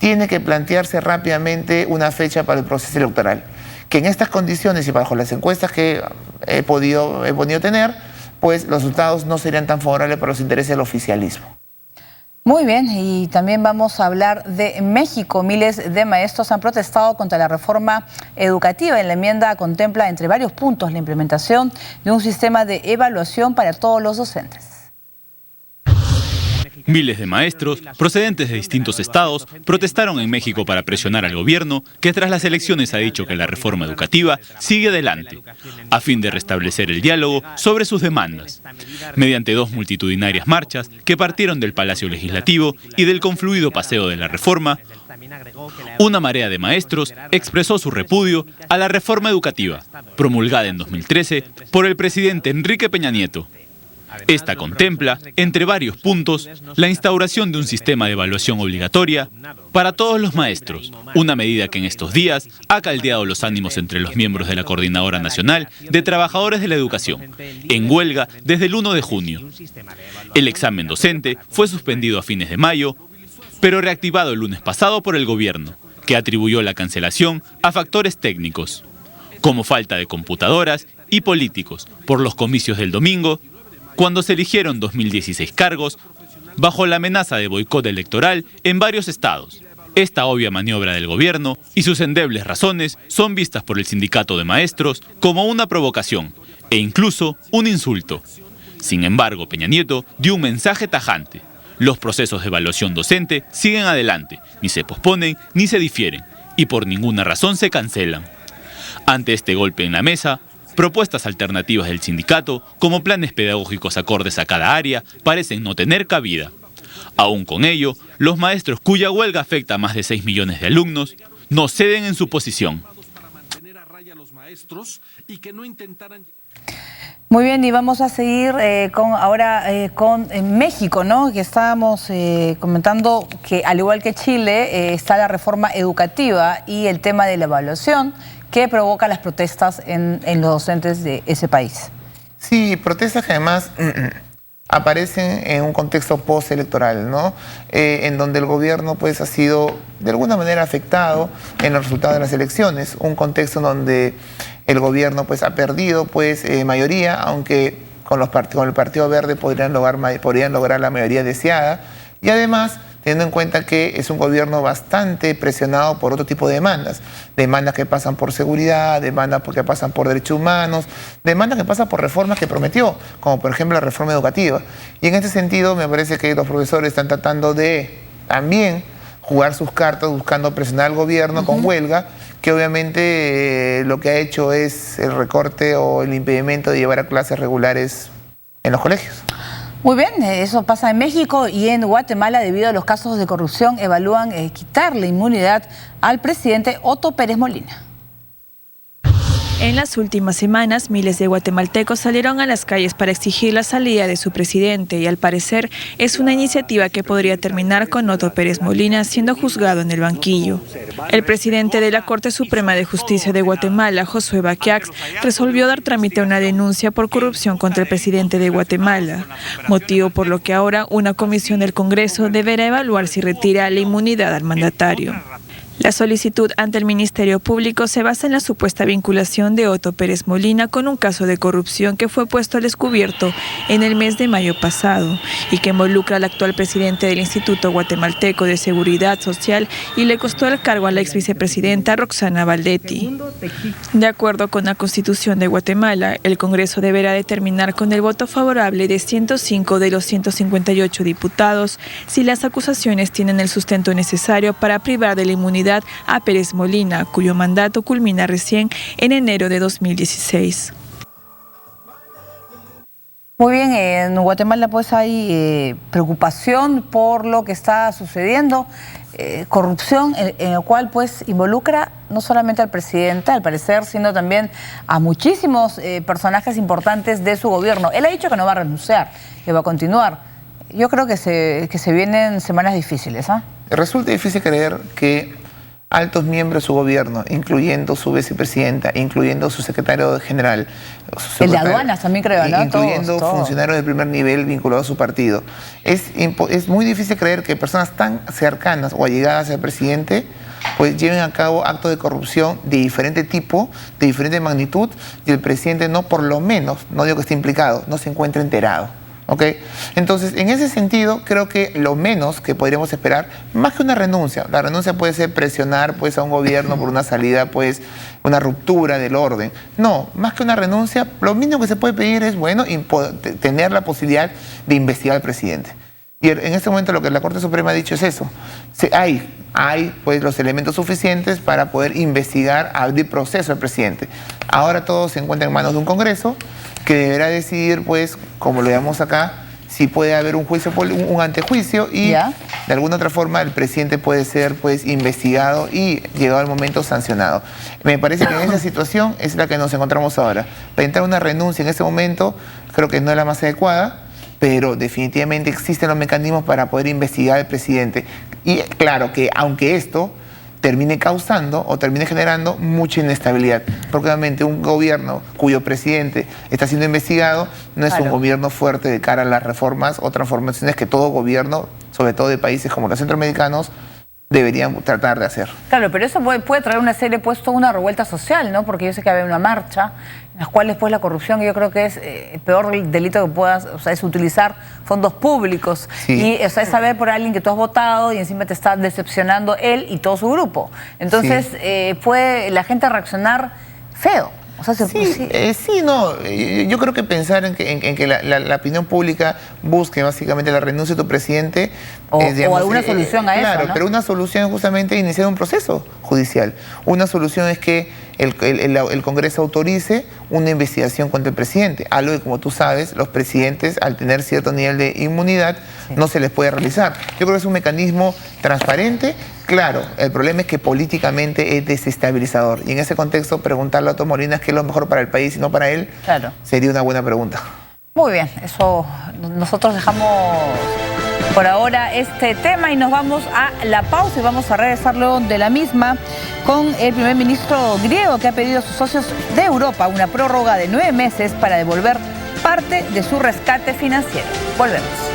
tiene que plantearse rápidamente una fecha para el proceso electoral. Que en estas condiciones y bajo las encuestas que he podido tener, pues los resultados no serían tan favorables para los intereses del oficialismo. Muy bien, y también vamos a hablar de México. Miles de maestros han protestado contra la reforma educativa. En la enmienda contempla, entre varios puntos, la implementación de un sistema de evaluación para todos los docentes. Miles de maestros, procedentes de distintos estados, protestaron en México para presionar al gobierno, que tras las elecciones ha dicho que la reforma educativa sigue adelante, a fin de restablecer el diálogo sobre sus demandas, mediante 2 multitudinarias marchas que partieron del Palacio Legislativo y del confluido Paseo de la Reforma. Una marea de maestros expresó su repudio a la reforma educativa, promulgada en 2013 por el presidente Enrique Peña Nieto. Esta contempla, entre varios puntos, la instauración de un sistema de evaluación obligatoria para todos los maestros, una medida que en estos días ha caldeado los ánimos entre los miembros de la Coordinadora Nacional de Trabajadores de la Educación, en huelga desde el 1 de junio. El examen docente fue suspendido a fines de mayo, pero reactivado el lunes pasado por el gobierno, que atribuyó la cancelación a factores técnicos, como falta de computadoras y políticos por los comicios del domingo, cuando se eligieron 2016 cargos, bajo la amenaza de boicot electoral en varios estados. Esta obvia maniobra del gobierno y sus endebles razones son vistas por el sindicato de maestros como una provocación e incluso un insulto. Sin embargo, Peña Nieto dio un mensaje tajante. Los procesos de evaluación docente siguen adelante, ni se posponen ni se difieren, y por ninguna razón se cancelan. Ante este golpe en la mesa, propuestas alternativas del sindicato, como planes pedagógicos acordes a cada área, parecen no tener cabida. Aún con ello, los maestros cuya huelga afecta a más de 6 millones de alumnos no ceden en su posición. Muy bien, y vamos a seguir con México, ¿no? Que estábamos comentando que, al igual que Chile, está la reforma educativa y el tema de la evaluación, que provoca las protestas en los docentes de ese país. Sí, protestas que además aparecen en un contexto postelectoral, ¿no? En donde el gobierno pues ha sido de alguna manera afectado en los resultados de las elecciones, un contexto en donde el gobierno pues ha perdido pues mayoría, aunque con el Partido Verde podrían lograr la mayoría deseada, y además teniendo en cuenta que es un gobierno bastante presionado por otro tipo de demandas que pasan por seguridad, demandas que pasan por derechos humanos, demandas que pasan por reformas que prometió, como por ejemplo la reforma educativa. Y en este sentido me parece que los profesores están tratando de también jugar sus cartas buscando presionar al gobierno con huelga, que obviamente lo que ha hecho es el recorte o el impedimento de llevar a clases regulares en los colegios. Muy bien, eso pasa en México y en Guatemala. Debido a los casos de corrupción, evalúan quitarle inmunidad al presidente Otto Pérez Molina. En las últimas semanas, miles de guatemaltecos salieron a las calles para exigir la salida de su presidente y, al parecer, es una iniciativa que podría terminar con Otto Pérez Molina siendo juzgado en el banquillo. El presidente de la Corte Suprema de Justicia de Guatemala, Josué Baquiax, resolvió dar trámite a una denuncia por corrupción contra el presidente de Guatemala, motivo por lo que ahora una comisión del Congreso deberá evaluar si retira la inmunidad al mandatario. La solicitud ante el Ministerio Público se basa en la supuesta vinculación de Otto Pérez Molina con un caso de corrupción que fue puesto al descubierto en el mes de mayo pasado y que involucra al actual presidente del Instituto Guatemalteco de Seguridad Social y le costó el cargo a la ex vicepresidenta Roxana Valdetti. De acuerdo con la Constitución de Guatemala, el Congreso deberá determinar con el voto favorable de 105 de los 158 diputados si las acusaciones tienen el sustento necesario para privar de la inmunidad a Pérez Molina, cuyo mandato culmina recién en enero de 2016. Muy bien, en Guatemala pues hay preocupación por lo que está sucediendo, corrupción en el cual pues involucra no solamente al presidente, al parecer, sino también a muchísimos personajes importantes de su gobierno. Él ha dicho que no va a renunciar, que va a continuar. Yo creo que se vienen semanas difíciles, ¿ah? Resulta difícil creer que altos miembros de su gobierno, incluyendo su vicepresidenta, incluyendo su secretario general. El de aduanas también creo, ¿no? Incluyendo todos. funcionarios de primer nivel vinculados a su partido. Es muy difícil creer que personas tan cercanas o allegadas al presidente pues lleven a cabo actos de corrupción de diferente tipo, de diferente magnitud, y el presidente no, por lo menos, no digo que esté implicado, no se encuentre enterado. ¿Ok? Entonces, en ese sentido, creo que lo menos que podríamos esperar, más que una renuncia, la renuncia puede ser presionar pues, a un gobierno por una salida, pues, una ruptura del orden. No, más que una renuncia, lo mínimo que se puede pedir es, bueno, tener la posibilidad de investigar al presidente. Y en este momento lo que la Corte Suprema ha dicho es eso. Hay pues, los elementos suficientes para poder investigar, abrir proceso al presidente. Ahora todo se encuentra en manos de un Congreso que deberá decidir, pues, como lo llamamos acá, si puede haber un juicio, un antejuicio y de alguna otra forma el presidente puede ser pues investigado y llegado el momento sancionado. Me parece que en esa situación es la que nos encontramos ahora. Para entrar a una renuncia en ese momento creo que no es la más adecuada, pero definitivamente existen los mecanismos para poder investigar al presidente. Y claro que aunque esto termine causando o termine generando mucha inestabilidad, porque obviamente un gobierno cuyo presidente está siendo investigado no es un gobierno fuerte de cara a las reformas o transformaciones que todo gobierno, sobre todo de países como los centroamericanos, deberían tratar de hacer. Claro, pero eso puede traer una serie, puesto una revuelta social, ¿no? Porque yo sé que había una marcha en las cuales pues la corrupción, yo creo que es el peor delito que puedas, o sea, es utilizar fondos públicos. Sí. Y o sea, es saber por alguien que tú has votado y encima te está decepcionando él y todo su grupo. Entonces puede la gente reaccionar feo. O sea, yo creo que pensar en que la opinión pública busque básicamente la renuncia de tu presidente o alguna solución a eso, claro, ¿no? Pero una solución es justamente iniciar un proceso judicial. Una solución es que el Congreso autorice una investigación contra el presidente, algo que, como tú sabes, los presidentes, al tener cierto nivel de inmunidad, no se les puede realizar. Yo creo que es un mecanismo transparente. Claro, el problema es que políticamente es desestabilizador. Y en ese contexto, preguntarle a Otto Molina qué es lo mejor para el país y no para él, sería una buena pregunta. Muy bien, eso nosotros dejamos por ahora este tema y nos vamos a la pausa y vamos a regresar luego de la misma con el primer ministro griego que ha pedido a sus socios de Europa una prórroga de 9 meses para devolver parte de su rescate financiero. Volvemos.